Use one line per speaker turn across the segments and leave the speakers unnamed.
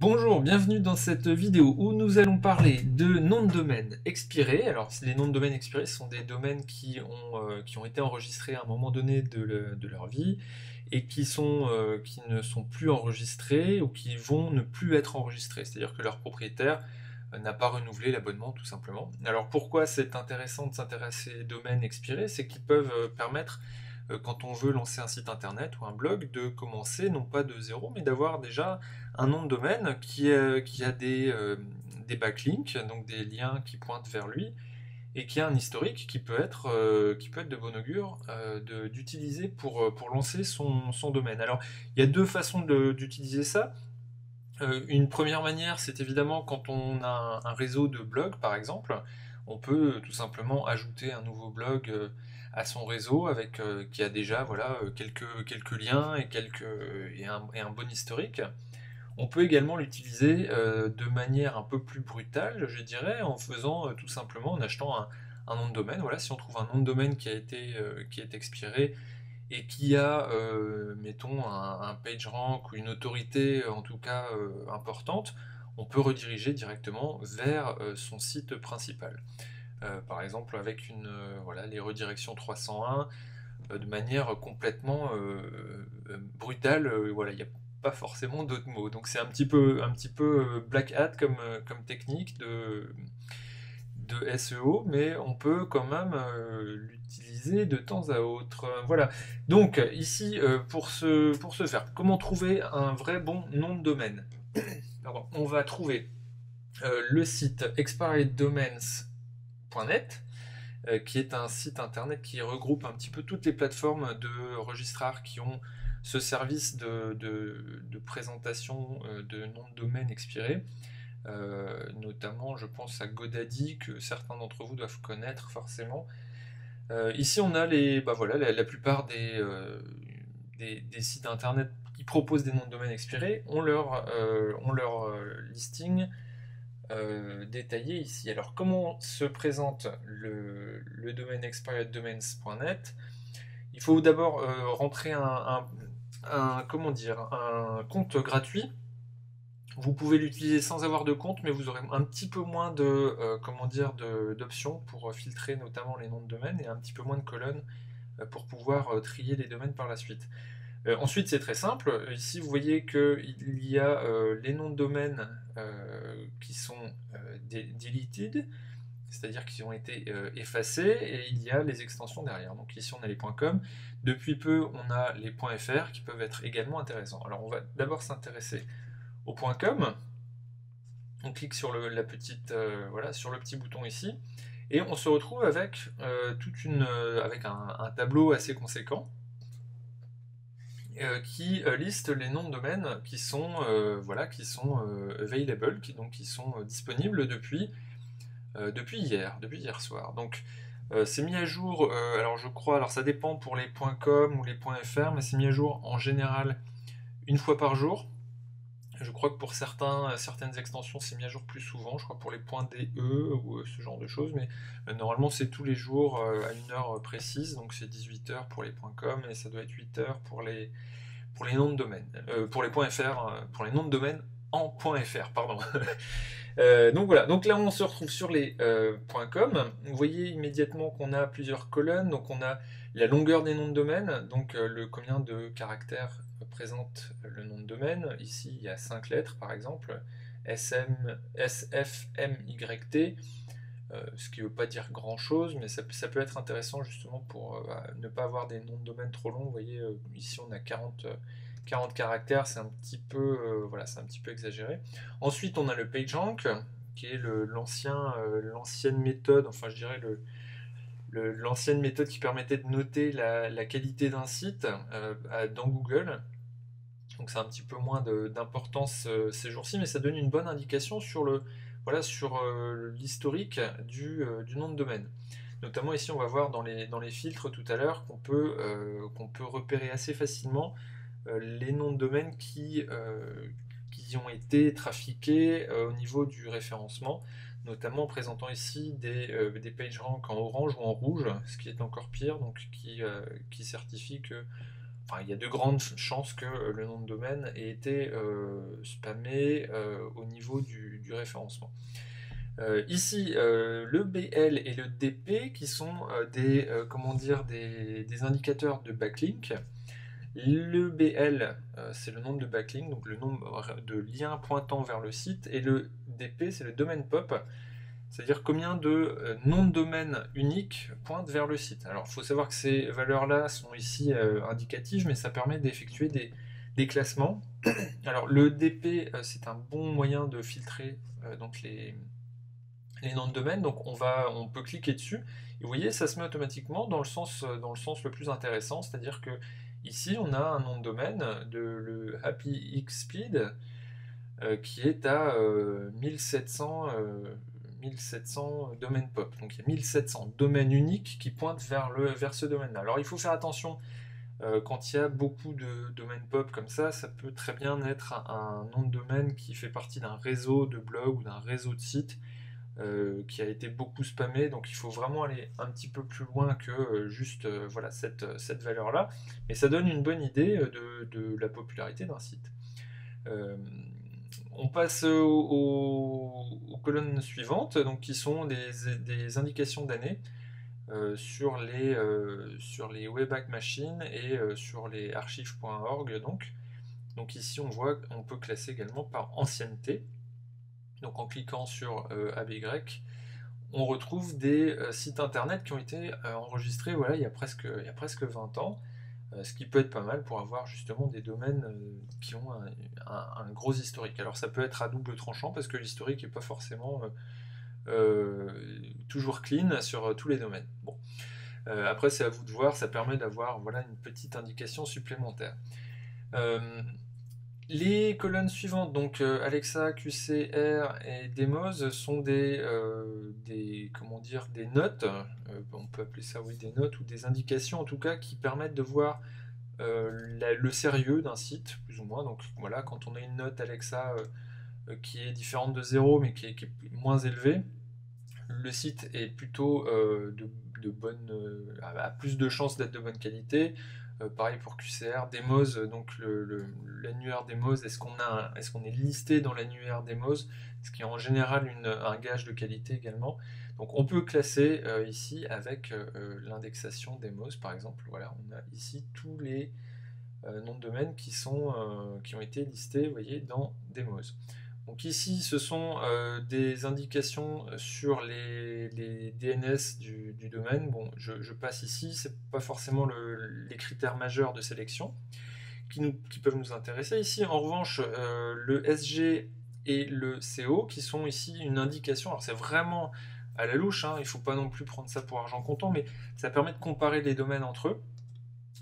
Bonjour, bienvenue dans cette vidéo où nous allons parler de noms de domaine expirés. Alors, les noms de domaine expirés sont des domaines qui ont été enregistrés à un moment donné de leur vie et qui ne sont plus enregistrés ou qui vont ne plus être enregistrés. C'est-à-dire que leur propriétaire n'a pas renouvelé l'abonnement tout simplement. Alors, pourquoi c'est intéressant de s'intéresser aux domaines expirés? C'est qu'ils peuvent permettre quand on veut lancer un site internet ou un blog, de commencer non pas de zéro, mais d'avoir déjà un nom de domaine qui a des backlinks, donc des liens qui pointent vers lui, et qui a un historique qui peut être de bon augure d'utiliser pour lancer son domaine. Alors, il y a deux façons d'utiliser ça. Une première manière, c'est évidemment quand on a un réseau de blogs, par exemple, on peut tout simplement ajouter un nouveau blog à son réseau qui a déjà voilà, quelques liens et un bon historique. On peut également l'utiliser de manière un peu plus brutale, je dirais, en faisant tout simplement, en achetant un nom de domaine. Voilà, si on trouve un nom de domaine qui est expiré, et qui a, mettons, un PageRank ou une autorité en tout cas importante, on peut rediriger directement vers son site principal. Par exemple avec voilà, les redirections 301 de manière complètement brutale. Voilà, il n'y a pas forcément d'autres mots. Donc c'est un petit peu black hat comme technique de SEO, mais on peut quand même l'utiliser de temps à autre. Voilà. Donc ici, pour ce faire, comment trouver un vrai bon nom de domaine? Pardon. On va trouver le site expireddomains.net, qui est un site internet qui regroupe un petit peu toutes les plateformes de registrars qui ont ce service de présentation de noms de domaine expirés. Notamment, je pense à GoDaddy, que certains d'entre vous doivent connaître forcément. Ici, on a bah voilà, la plupart des sites internet qui proposent des noms de domaine expirés ont leur listing détaillé ici. Alors, comment se présente le domaine expireddomains.net? Il faut d'abord rentrer comment dire, un compte gratuit. Vous pouvez l'utiliser sans avoir de compte, mais vous aurez un petit peu moins comment dire, d'options pour filtrer notamment les noms de domaine et un petit peu moins de colonnes pour pouvoir trier les domaines par la suite. Ensuite, c'est très simple. Ici, vous voyez qu'il y a les noms de domaine qui sont deleted, c'est-à-dire qu'ils ont été effacés, et il y a les extensions derrière. Donc ici, on a les .com. Depuis peu, on a les .fr qui peuvent être également intéressants. Alors, on va d'abord s'intéresser au .com. On clique sur la petite, voilà, sur le petit bouton ici, et on se retrouve avec avec un tableau assez conséquent qui liste les noms de domaine voilà, qui sont available, qui sont disponibles depuis hier soir. Donc c'est mis à jour, alors je crois, alors ça dépend pour les .com ou les .fr, mais c'est mis à jour en général une fois par jour. Je crois que pour certaines extensions, c'est mis à jour plus souvent. Je crois pour les .de ou ce genre de choses. Mais normalement, c'est tous les jours à une heure précise. Donc c'est 18h pour les .com et ça doit être 8h pour les noms de domaine. Pour les .fr, pour les noms de domaine en .fr, pardon. Donc voilà, donc là on se retrouve sur les .com. Vous voyez immédiatement qu'on a plusieurs colonnes, donc on a la longueur des noms de domaine, donc combien de caractères présente le nom de domaine. Ici il y a 5 lettres par exemple, SFMYT, ce qui ne veut pas dire grand chose, mais ça peut être intéressant justement pour ne pas avoir des noms de domaine trop longs. Vous voyez, ici on a 40 caractères, c'est un petit peu, voilà, c'est un petit peu exagéré. Ensuite, on a le PageRank, qui est l'ancienne méthode, enfin je dirais l'ancienne méthode qui permettait de noter la qualité d'un site dans Google. Donc c'est un petit peu moins d'importance ces jours-ci, mais ça donne une bonne indication sur voilà, sur l'historique du nom de domaine. Notamment ici, on va voir dans les filtres tout à l'heure qu'on peut repérer assez facilement les noms de domaine qui ont été trafiqués au niveau du référencement, notamment en présentant ici des PageRank en orange ou en rouge, ce qui est encore pire, donc qui certifie que enfin, il y a de grandes chances que le nom de domaine ait été spammé au niveau du référencement. Ici, le BL et le DP qui sont comment dire, des indicateurs de backlink. Le BL, c'est le nombre de backlinks, donc le nombre de liens pointant vers le site, et le DP, c'est le domaine pop, c'est-à-dire combien de noms de domaine uniques pointent vers le site. Alors, il faut savoir que ces valeurs-là sont ici indicatives, mais ça permet d'effectuer des classements. Alors, le DP, c'est un bon moyen de filtrer donc les noms de domaine, donc on peut cliquer dessus, et vous voyez, ça se met automatiquement dans le sens le plus intéressant, c'est-à-dire que ici, on a un nom de domaine, le Happy X-Speed, qui est à 1700 domaines pop. Donc il y a 1700 domaines uniques qui pointent vers ce domaine-là. Alors il faut faire attention, quand il y a beaucoup de domaines pop comme ça peut très bien être un nom de domaine qui fait partie d'un réseau de blogs ou d'un réseau de sites qui a été beaucoup spammé, donc il faut vraiment aller un petit peu plus loin que juste voilà, cette valeur-là, mais ça donne une bonne idée de la popularité d'un site. Euh, on passe aux colonnes suivantes, donc qui sont des indications d'année sur les Wayback Machine et sur les archives.org. Donc ici on voit qu'on peut classer également par ancienneté. Donc en cliquant sur ABY, on retrouve des sites internet qui ont été enregistrés voilà, il y a presque 20 ans, ce qui peut être pas mal pour avoir justement des domaines qui ont un gros historique. Alors ça peut être à double tranchant parce que l'historique n'est pas forcément toujours clean sur tous les domaines. Bon. Après c'est à vous de voir, ça permet d'avoir voilà, une petite indication supplémentaire. Les colonnes suivantes, donc Alexa, QCR et Demos, sont comment dire, des notes, on peut appeler ça oui, des notes ou des indications en tout cas qui permettent de voir le sérieux d'un site, plus ou moins. Donc voilà, quand on a une note Alexa qui est différente de 0 mais qui est moins élevée, le site est plutôt a plus de chances d'être de bonne qualité. Pareil pour QCR, Demos, donc l'annuaire Demos, est-ce qu'on est listé dans l'annuaire Demos, ce qui est en général un gage de qualité également. Donc on peut classer ici avec l'indexation Demos par exemple. Voilà, on a ici tous les noms de domaine qui ont été listés, vous voyez, dans Demos. Donc ici, ce sont des indications sur les DNS du domaine. Bon, je passe ici, c'est pas forcément les critères majeurs de sélection qui peuvent nous intéresser. Ici, en revanche, le SG et le CO, qui sont ici une indication. Alors c'est vraiment à la louche, hein, il ne faut pas non plus prendre ça pour argent comptant, mais ça permet de comparer les domaines entre eux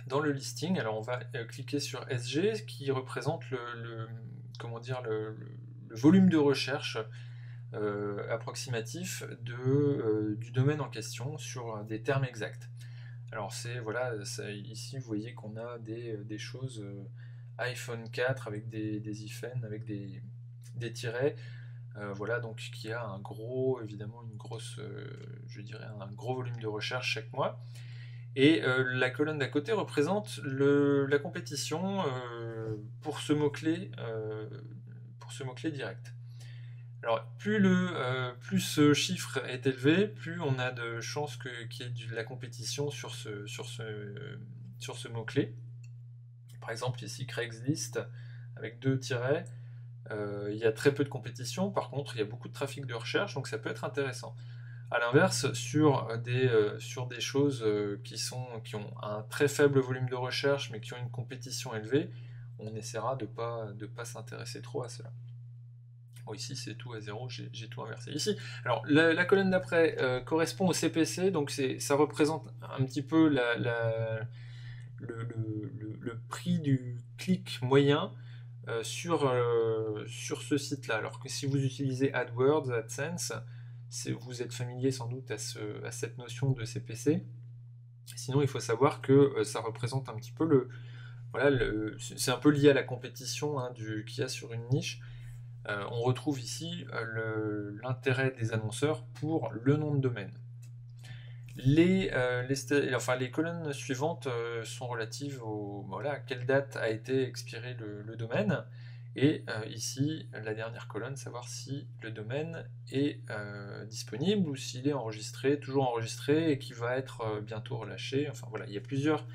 dans le listing. Alors on va cliquer sur SG, qui représente comment dire, le volume de recherche approximatif du domaine en question sur des termes exacts. Alors voilà, ici vous voyez qu'on a des choses iPhone 4 avec des hyphens, avec des tirets, voilà, donc qui a évidemment une grosse, je dirais un gros volume de recherche chaque mois. Et la colonne d'à côté représente la compétition pour ce mot-clé direct. Alors, plus ce chiffre est élevé, plus on a de chances qu'il y ait de la compétition sur ce mot-clé. Par exemple, ici, Craigslist, avec 2 tirets, il y a très peu de compétition, par contre, il y a beaucoup de trafic de recherche, donc ça peut être intéressant. A l'inverse, sur des choses qui ont un très faible volume de recherche, mais qui ont une compétition élevée, on essaiera de pas s'intéresser trop à cela. Bon, ici c'est tout à 0, j'ai tout inversé. Ici, alors la colonne d'après correspond au CPC, donc ça représente un petit peu le prix du clic moyen sur ce site-là. Alors que si vous utilisez AdWords, AdSense, vous êtes familier sans doute à cette notion de CPC. Sinon, il faut savoir que ça représente un petit peu voilà, c'est un peu lié à la compétition hein, qu'il y a sur une niche. On retrouve ici l'intérêt des annonceurs pour le nom de domaine. les colonnes suivantes sont relatives voilà, à quelle date a été expiré le domaine. Et ici, la dernière colonne, savoir si le domaine est disponible ou s'il est enregistré, toujours enregistré et qui va être bientôt relâché. Enfin voilà, il y a plusieurs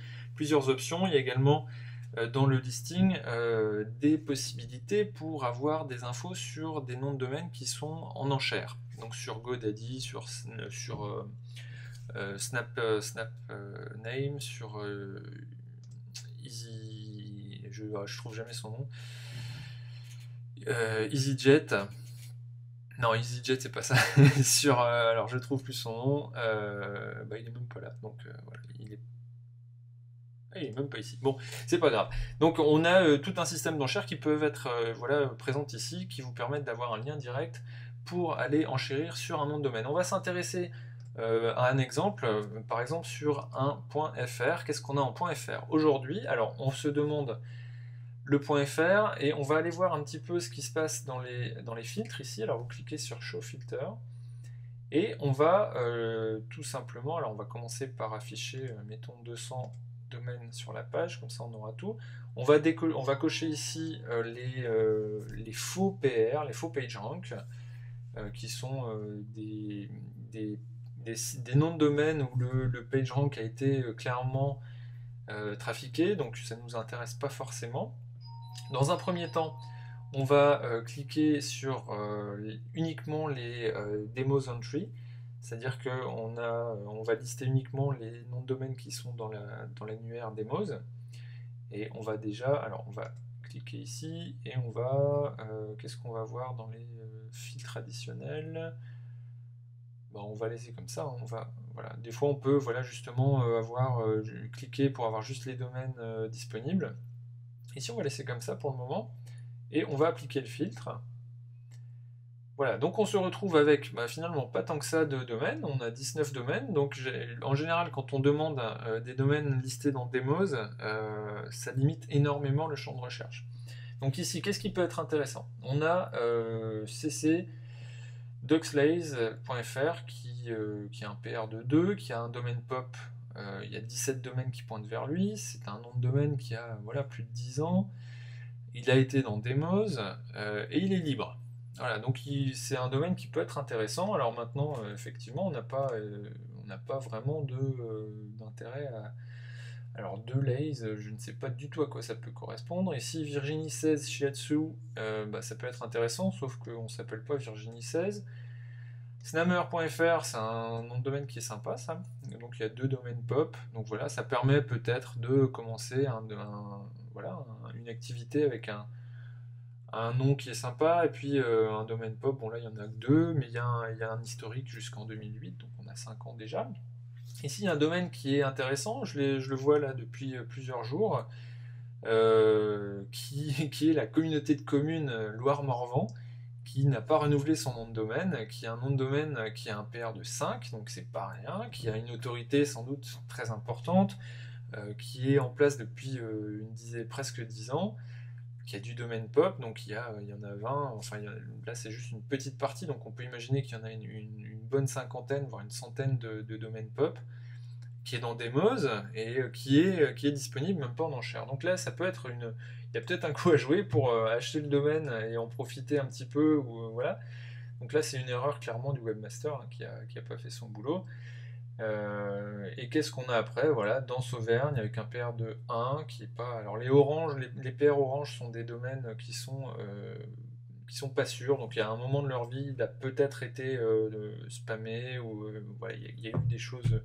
options. Il y a également dans le listing des possibilités pour avoir des infos sur des noms de domaine qui sont en enchère. Donc sur GoDaddy, sur Snap Name, sur Easy, je trouve jamais son nom, EasyJet. Non, EasyJet, c'est pas ça. Sur, alors, je trouve plus son nom. Bah, il est même pas là. Donc, voilà, il est même pas ici. Bon, c'est pas grave. Donc, on a tout un système d'enchères qui peuvent être voilà, présentes ici, qui vous permettent d'avoir un lien direct pour aller enchérir sur un nom de domaine. On va s'intéresser à un exemple, par exemple sur un .fr. Qu'est-ce qu'on a en .fr aujourd'hui? Alors, on se demande le .fr et on va aller voir un petit peu ce qui se passe dans les filtres ici. Alors vous cliquez sur Show Filter et on va tout simplement, alors on va commencer par afficher, mettons 200 domaines sur la page, comme ça on aura tout. On va cocher ici les faux PR, les faux PageRank, qui sont des noms de domaine où le PageRank a été clairement trafiqué, donc ça ne nous intéresse pas forcément. Dans un premier temps, on va cliquer sur uniquement les demos entry, c'est-à-dire qu'on va lister uniquement les noms de domaine qui sont dans l'annuaire demos. Et on va alors on va cliquer ici et on va, qu'est-ce qu'on va voir dans les filtres additionnels? Bon, on va laisser comme ça, voilà. Des fois on peut voilà, justement cliquer pour avoir juste les domaines disponibles. Ici on va laisser comme ça pour le moment. Et on va appliquer le filtre. Voilà, donc on se retrouve avec finalement pas tant que ça de domaines, on a 19 domaines, donc en général quand on demande des domaines listés dans Demos, ça limite énormément le champ de recherche. Donc ici, qu'est-ce qui peut être intéressant? On a cc duxlays.fr qui a un PR de 2, qui a un domaine pop, il y a 17 domaines qui pointent vers lui, c'est un nom de domaine qui a voilà, plus de 10 ans, il a été dans Demos et il est libre. Voilà, donc c'est un domaine qui peut être intéressant. Alors maintenant, effectivement, on n'a pas vraiment d'intérêt à... Alors, deux lays, je ne sais pas du tout à quoi ça peut correspondre. Ici, Virginie 16 Shiatsu, ça peut être intéressant, sauf qu'on ne s'appelle pas Virginie 16. Snammer.fr, c'est un nom de domaine qui est sympa, ça. Donc il y a deux domaines pop. Donc voilà, ça permet peut-être de commencer une activité avec un nom qui est sympa et puis un domaine pop. Bon là, il y en a que deux, mais il y a un historique jusqu'en 2008, donc on a 5 ans déjà. Ici, il y a un domaine qui est intéressant, je le vois là depuis plusieurs jours, qui est la communauté de communes Loire-Morvan, qui n'a pas renouvelé son nom de domaine, qui a un nom de domaine qui a un PR de 5, donc c'est pas rien, qui a une autorité sans doute très importante, qui est en place depuis presque 10 ans, qui a du domaine pop, donc il y en a 20, enfin là c'est juste une petite partie, donc on peut imaginer qu'il y en a une bonne cinquantaine, voire une centaine de domaines pop, qui est dans Demos et qui est disponible même pas en enchère. Donc là, il y a peut-être un coup à jouer pour acheter le domaine et en profiter un petit peu. Voilà. Donc là, c'est une erreur clairement du webmaster qui a pas fait son boulot. Et qu'est-ce qu'on a après? Voilà, dans Sauvergne avec un PR de 1 qui est pas. Alors les PR orange sont des domaines qui sont pas sûrs. Donc il y a un moment de leur vie, il a peut-être été spammé ou voilà, il y a eu des choses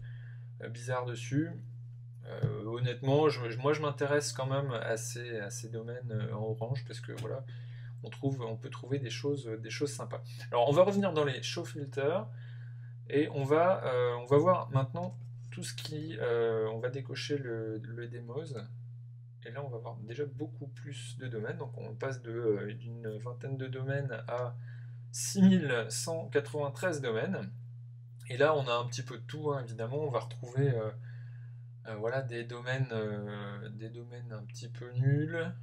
bizarres dessus. Honnêtement, moi je m'intéresse quand même à ces domaines en orange parce que voilà, on peut trouver des choses sympas. Alors on va revenir dans les show filters et on va voir maintenant tout ce qui, on va décocher le demos et là on va voir déjà beaucoup plus de domaines. Donc on passe d'une vingtaine de domaines à 6193 domaines. Et là on a un petit peu de tout, hein, évidemment, on va retrouver voilà, des domaines un petit peu nuls,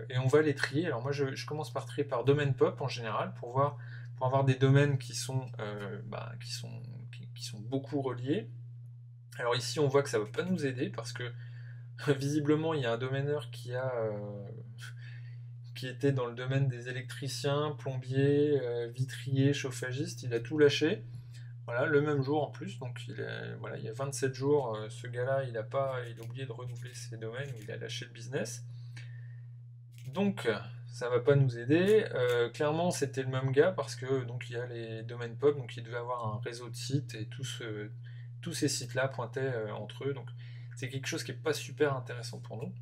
et on va les trier. Alors moi je commence par trier par domaine pop en général pour avoir des domaines qui sont beaucoup reliés. Alors ici, on voit que ça ne va pas nous aider parce que visiblement, il y a un domaineur qui était dans le domaine des électriciens, plombiers, vitriers, chauffagistes. Il a tout lâché. Voilà, le même jour en plus. Donc voilà, il y a 27 jours, ce gars-là, il a oublié de renouveler ses domaines, il a lâché le business. Donc, ça va pas nous aider. Clairement, c'était le même gars parce que donc il y a les domaines pop, donc il devait avoir un réseau de sites et tous ces sites-là pointaient entre eux. Donc, c'est quelque chose qui est pas super intéressant pour nous.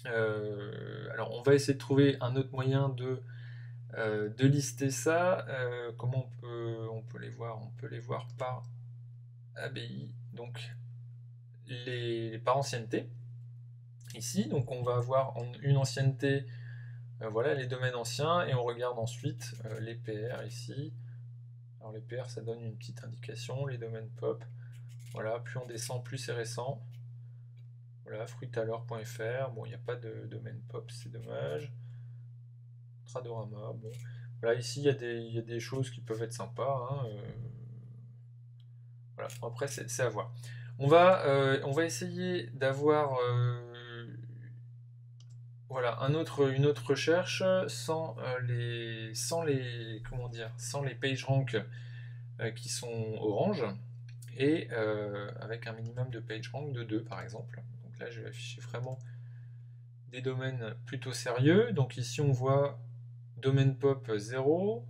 Alors, on va essayer de trouver un autre moyen de lister ça. Comment on peut les voir? On peut les voir par ABI, donc par ancienneté. Ici, donc on va avoir une ancienneté. Voilà les domaines anciens et on regarde ensuite les PR ici. Alors les PR ça donne une petite indication, les domaines pop. Voilà, plus on descend, plus c'est récent. Voilà, fruitalor.fr, bon il n'y a pas de domaine pop, c'est dommage. Tradorama, bon. Voilà, ici il y a des choses qui peuvent être sympas. Hein, voilà, après c'est à voir. On va essayer d'avoir voilà, une autre recherche sans les PageRank qui sont orange et avec un minimum de PageRank de 2 par exemple. Donc là, je vais afficher vraiment des domaines plutôt sérieux. Donc ici, on voit domaine pop 0,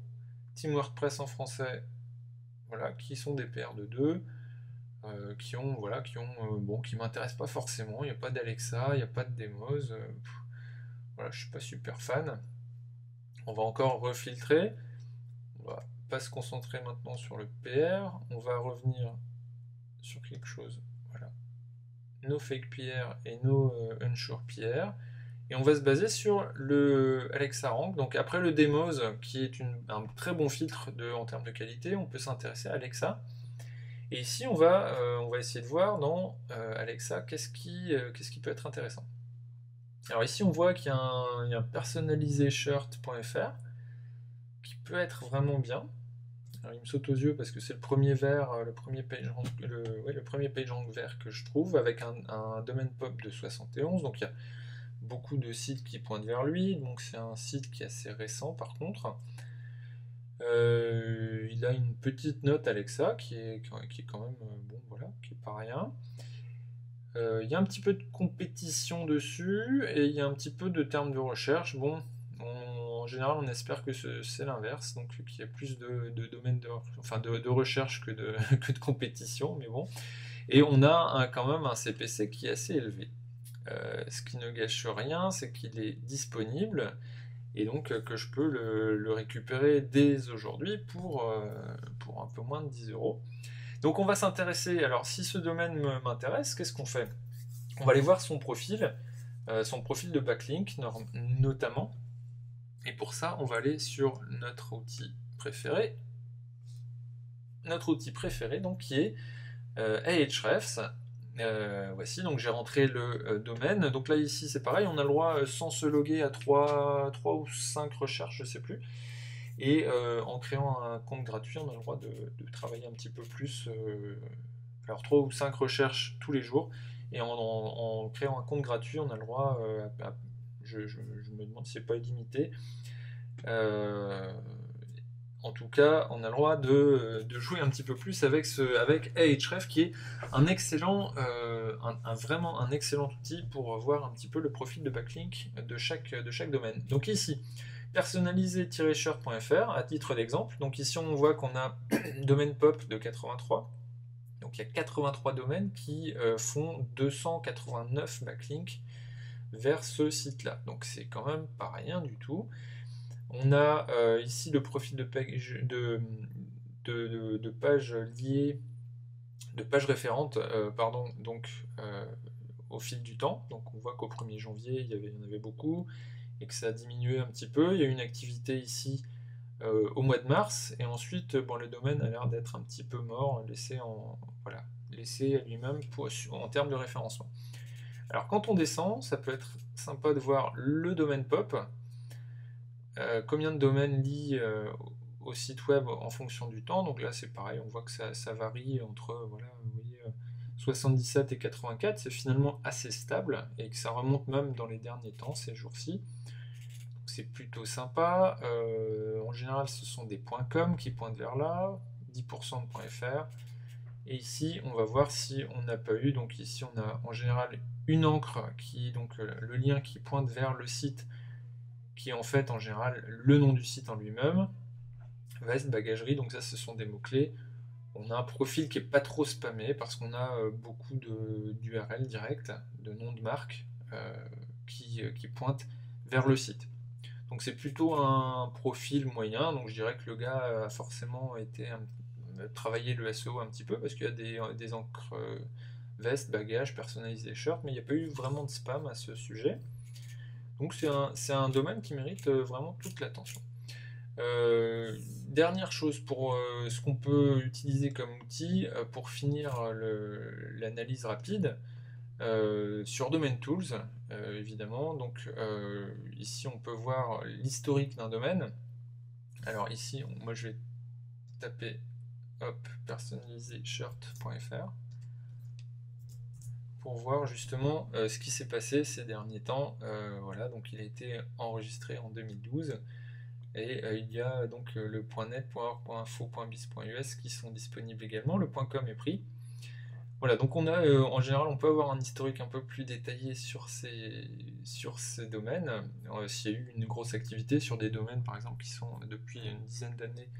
Team WordPress en français, voilà, qui sont des PR de 2. Bon, qui m'intéressent pas forcément. Il n'y a pas d'Alexa, il n'y a pas de Demos. Voilà, je suis pas super fan. On va encore refiltrer. On va pas se concentrer maintenant sur le PR. On va revenir sur quelque chose. Voilà. No fake PR et no unsure PR. Et on va se baser sur le Alexa Rank. Donc après le Demos, qui est un très bon filtre en termes de qualité, on peut s'intéresser à Alexa. Et ici, on va essayer de voir dans Alexa qu'est-ce qui peut être intéressant. Alors ici, on voit qu'il y a un personalizeShirt.fr qui peut être vraiment bien. Alors, il me saute aux yeux parce que c'est le premier vert, le premier page rank vert que je trouve avec un domaine pop de 71. Donc il y a beaucoup de sites qui pointent vers lui. Donc c'est un site qui est assez récent par contre. Il a une petite note Alexa qui est quand même bon, voilà, qui est pas rien. Il y a un petit peu de compétition dessus et il y a un petit peu de termes de recherche. Bon, en général, on espère que c'est l'inverse, donc qu'il y a plus de domaines de recherche que de compétition, mais bon. Et on a quand même un CPC qui est assez élevé. Ce qui ne gâche rien, c'est qu'il est disponible et donc que je peux le récupérer dès aujourd'hui pour un peu moins de 10 euros. Donc on va s'intéresser, alors si ce domaine m'intéresse, qu'est-ce qu'on fait? On va aller voir son profil de backlink notamment. Et pour ça, on va aller sur notre outil préféré. Notre outil préféré, donc, qui est Ahrefs. Voici, donc j'ai rentré le domaine. Donc là, ici, c'est pareil, on a le droit, sans se loguer, à 3 ou 5 recherches, je sais plus. Et en créant un compte gratuit, on a le droit de travailler un petit peu plus. Alors 3 ou 5 recherches tous les jours. Et en créant un compte gratuit, on a le droit, je me demande si c'est pas illimité. En tout cas, on a le droit de jouer un petit peu plus avec Ahrefs, qui est un excellent, vraiment un excellent outil pour voir un petit peu le profil de backlink de chaque domaine. Donc ici, personnaliser-shirt.fr à titre d'exemple. Donc ici, on voit qu'on a domaine pop de 83. Donc il y a 83 domaines qui font 289 backlinks vers ce site-là. Donc c'est quand même pas rien du tout. On a ici le profil de pages liées, de pages référentes, donc au fil du temps. Donc on voit qu'au 1er janvier, il y en avait beaucoup et que ça a diminué un petit peu. Il y a une activité ici au mois de mars, et ensuite bon, le domaine a l'air d'être un petit peu mort, laissé à lui-même en termes de référencement. Alors quand on descend, ça peut être sympa de voir le domaine pop, combien de domaines lit au site web en fonction du temps. Donc là c'est pareil, on voit que ça varie entre voilà, vous voyez, 77 et 84, c'est finalement assez stable et que ça remonte même dans les derniers temps, ces jours-ci. C'est plutôt sympa. En général, ce sont des .com qui pointent vers là, 10% de .fr. Et ici, on va voir si on n'a pas eu. Donc ici, on a en général une encre qui, donc le lien qui pointe vers le site, qui est en fait en général le nom du site en lui-même. Veste, bagagerie, donc ça, ce sont des mots-clés. On a un profil qui est pas trop spammé parce qu'on a beaucoup d'URL directs, de noms de marques qui pointent vers le site. Donc c'est plutôt un profil moyen, donc je dirais que le gars a forcément travaillé le SEO un petit peu parce qu'il y a des encres vestes, bagages, personnalisés, shirts, mais il n'y a pas eu vraiment de spam à ce sujet. Donc c'est un domaine qui mérite vraiment toute l'attention. Dernière chose pour ce qu'on peut utiliser comme outil pour finir l'analyse rapide sur Domain Tools, évidemment. Donc ici on peut voir l'historique d'un domaine. Alors ici, moi je vais taper personnaliser-shirt.fr pour voir justement ce qui s'est passé ces derniers temps. Voilà, donc il a été enregistré en 2012. Et il y a donc le .net, .org, .info, .biz, .us qui sont disponibles également. Le .com est pris. Voilà, donc on a en général, on peut avoir un historique un peu plus détaillé sur ces domaines. S'il y a eu une grosse activité sur des domaines, par exemple, qui sont depuis une dizaine d'années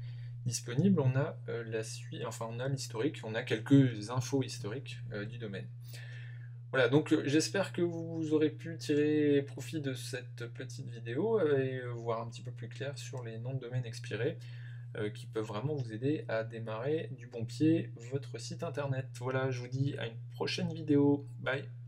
disponibles, on a on a l'historique, on a quelques infos historiques du domaine. Voilà, donc j'espère que vous aurez pu tirer profit de cette petite vidéo et voir un petit peu plus clair sur les noms de domaines expirés qui peuvent vraiment vous aider à démarrer du bon pied votre site internet. Voilà, je vous dis à une prochaine vidéo. Bye!